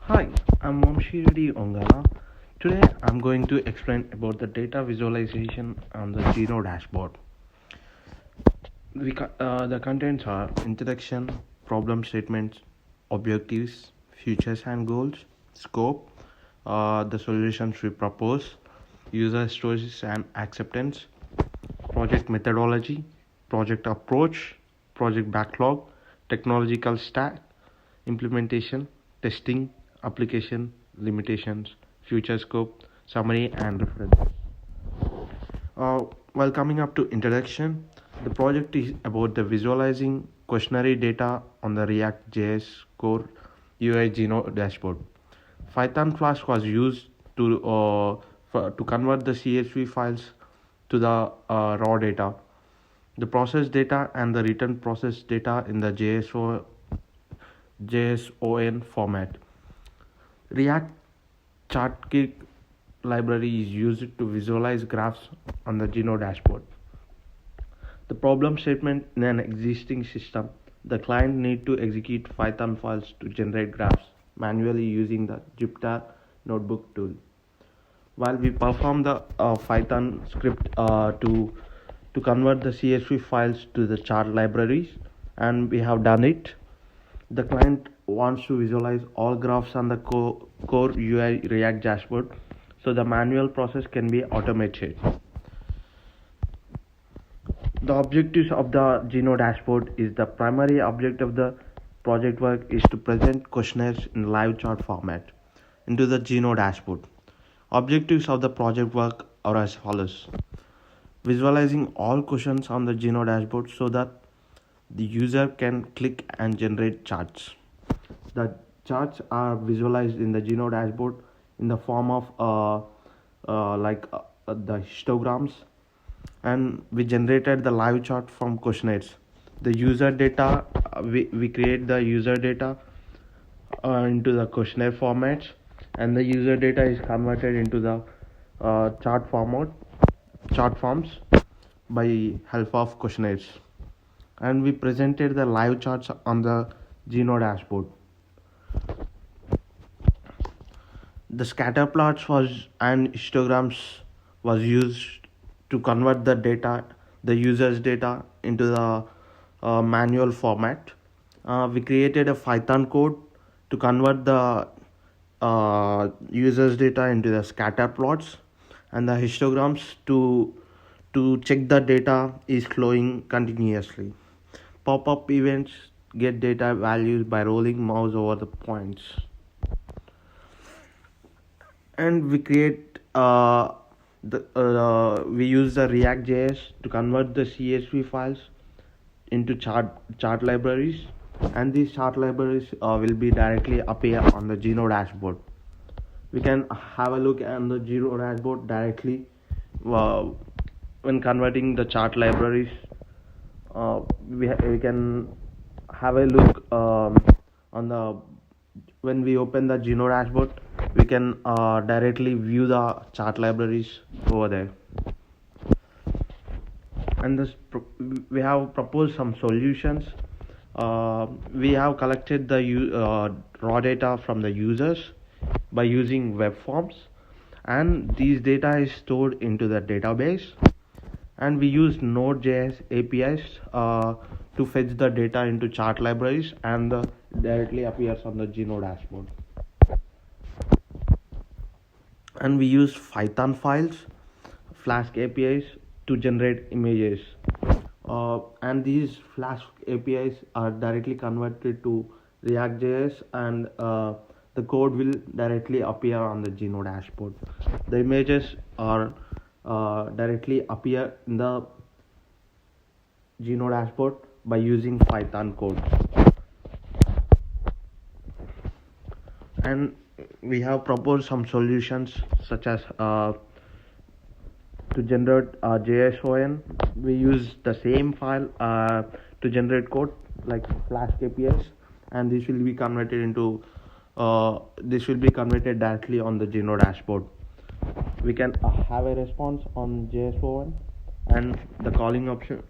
Hi, I'm Vamshi Ongala. Today I'm going to explain about the data visualization on the Geno dashboard. The contents are introduction, problem statements, objectives, futures and goals, scope, the solutions we propose, user stories and acceptance, project methodology, project approach, project backlog, technological stack, implementation, testing, application, limitations, future scope, summary, and reference. Uh, while coming up to introduction, the project is about the visualizing questionnaire data on the React.js core UI Geno dashboard. Python Flask was used to convert the CSV files to the raw data, the process data, and the return process data in the JSON format. React ChartKit library is used to visualize graphs on the Geno dashboard. The problem statement in an existing system, the client need to execute Python files to generate graphs manually using the Jupyter Notebook tool. While we perform the Python script to convert the CSV files to the chart libraries, and we have done it. The client wants to visualize all graphs on the core UI React dashboard, so the manual process can be automated. The objectives of the Geno dashboard is the primary objective of the project work is to present questionnaires in live chart format into the Geno dashboard. Objectives of the project work are as follows: visualizing all questions on the Geno dashboard so that the user can click and generate charts. The charts are visualized in the Geno dashboard in the form of the histograms, and we generated the live chart from questionnaires. The user data, we create the user data into the questionnaire formats, and the user data is converted into the chart forms by help of questionnaires, and we presented the live charts on the Geno dashboard. The scatter plots and histograms was used to convert the user's data into the manual format. We created a Python code to convert the user's data into the scatter plots, and the histograms to check the data is flowing continuously. Pop-up events get data values by rolling mouse over the points, and we create we use the React.js to convert the CSV files into chart libraries, and these chart libraries will be directly appear on the Geno dashboard. We can have a look at the Geno dashboard directly when converting the chart libraries. We can have a look on the when we open the Geno dashboard, we can directly view the chart libraries over there. And we have proposed some solutions. We have collected the raw data from the users by using web forms, and these data is stored into the database, and we use Node.js APIs to fetch the data into chart libraries, and directly appears on the Geno dashboard. And we use Python files, Flask APIs to generate images, and these Flask APIs are directly converted to React.js, and the code will directly appear on the Geno dashboard. The images are directly appear in the Geno dashboard by using Python code. And we have proposed some solutions such as to generate JSON. We use the same file to generate code like Flask APIs, and this will be converted directly on the Geno dashboard. We can have a response on JSON, and the calling option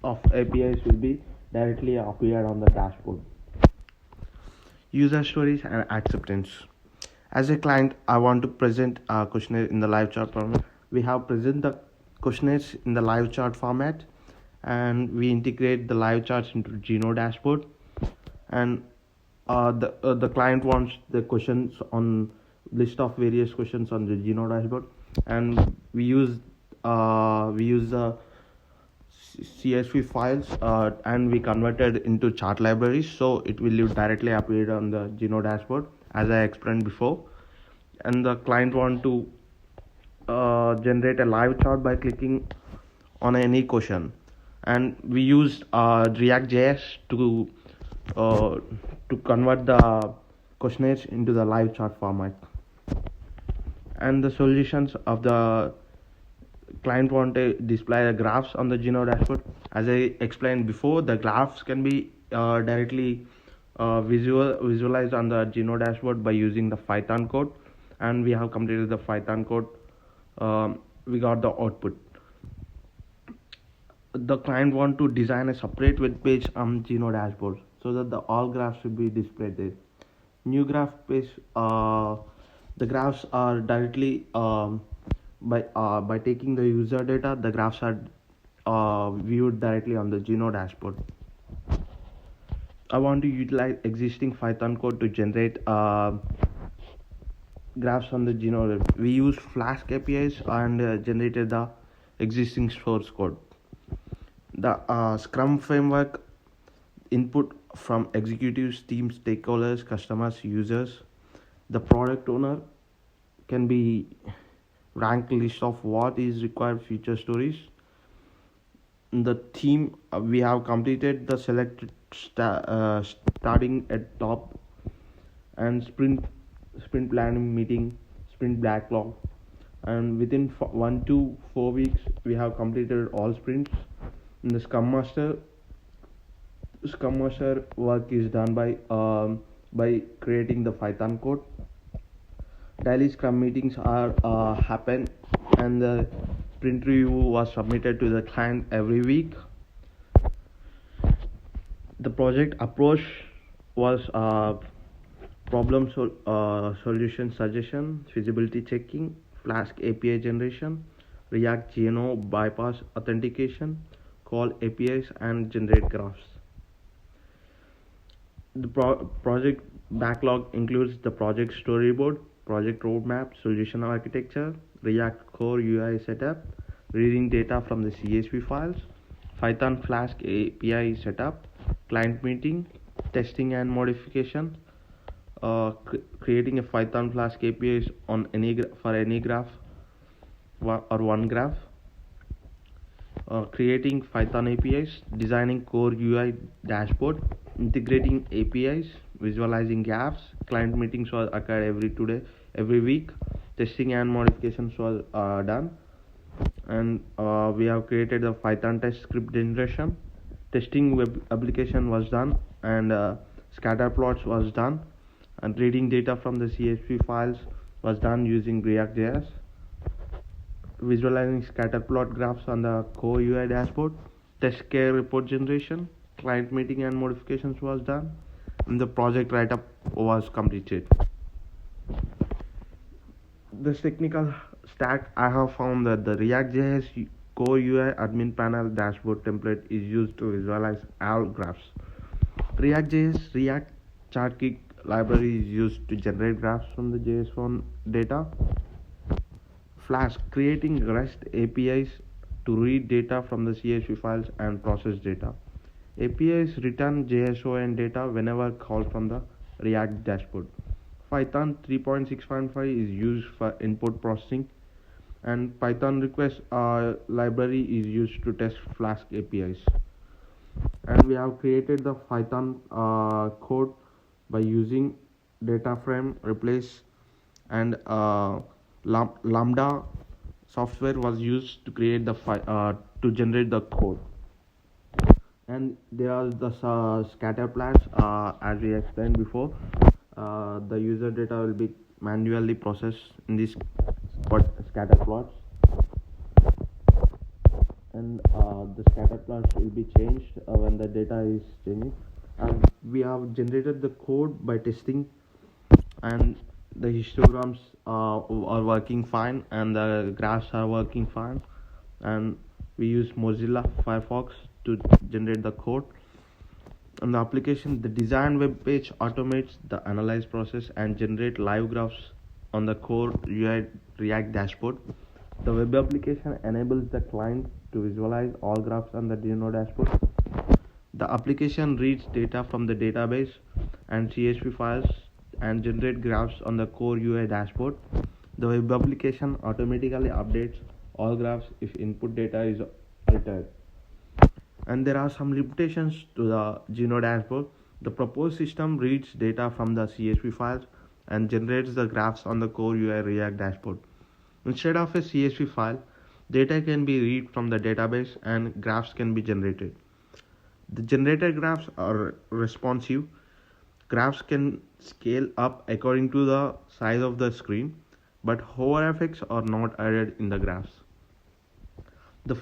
of APIs will be directly appeared on the dashboard. User stories and acceptance. As a client, I want to present a questionnaire in the live chat format. We have present the questionnaires in the live chat format, and we integrate the live charts into Geno dashboard. And the client wants the questions on list of various questions on the Geno dashboard, and we use the CSV files and we converted into chart libraries, so it will directly appear on the Geno dashboard as I explained before. And the client want to generate a live chart by clicking on any question, and we use React.js to convert the questionnaires into the live chart format. And the solutions of the client want to display the graphs on the Geno dashboard. As I explained before, the graphs can be directly visualized on the Geno dashboard by using the Python code, and we have completed the Python code. We got the output. The client want to design a separate web page on Geno dashboard so that the all graphs should be displayed there. New graph page, the graphs are directly by taking the user data, the graphs are viewed directly on the Geno dashboard. I want to utilize existing Python code to generate graphs on the Geno. We use Flask APIs and generated the existing source code. The Scrum framework input from executives, team stakeholders, customers, users. The product owner can be ranked list of what is required feature stories. In the theme, we have completed the selected starting at top, and sprint planning meeting, sprint backlog, and within 1 to 4 weeks we have completed all sprints. In the Scrum Master work is done by creating the Python code. Daily Scrum meetings are happen, and the sprint review was submitted to the client every week. The project approach was solution suggestion, feasibility checking, Flask API generation, React Geno bypass authentication, call APIs, and generate graphs. The project backlog includes the project storyboard, project roadmap, solution architecture, React core UI setup, reading data from the CSV files, Python Flask API setup, client meeting, testing and modification, creating a Python Flask APIs on for any graph or one graph, creating Python APIs, designing core UI dashboard, integrating APIs, visualizing gaps. Client meetings was occurred every week. Testing and modifications was done, and we have created the Python test script generation. Testing web application was done, and scatter plots was done, and reading data from the CSV files was done using React.js. Visualizing scatter plot graphs on the core UI dashboard, test care report generation, client meeting and modifications was done, and the project write-up was completed. This technical stack, I have found that the React.js core UI admin panel dashboard template is used to visualize all graphs. React.js React ChartKit library is used to generate graphs from the JSON data. Flask, creating REST APIs to read data from the CSV files and process data. APIs return JSON data whenever called from the React dashboard. Python 3.6.5 is used for input processing, and Python request library is used to test Flask APIs. And we have created the Python code by using data frame replace, and Lambda software was used to create the to generate the code. And there are the scatter plots, as we explained before. The user data will be manually processed in these scatter plots, and the scatter plots will be changed when the data is changing. and we have generated the code by testing, and the histograms are working fine and the graphs are working fine, and we use Mozilla Firefox to generate the code. On the application, the design web page automates the analyze process and generate live graphs on the core UI React dashboard. The web application enables the client to visualize all graphs on the Dino dashboard. The application reads data from the database and CSV files and generate graphs on the core UI dashboard. The web application automatically updates all graphs if input data is altered. And there are some limitations to the Geno dashboard. The proposed system reads data from the CSV files and generates the graphs on the core UI React dashboard. Instead of a CSV file, data can be read from the database and graphs can be generated. The generated graphs are responsive. Graphs can scale up according to the size of the screen, but hover effects are not added in the graphs.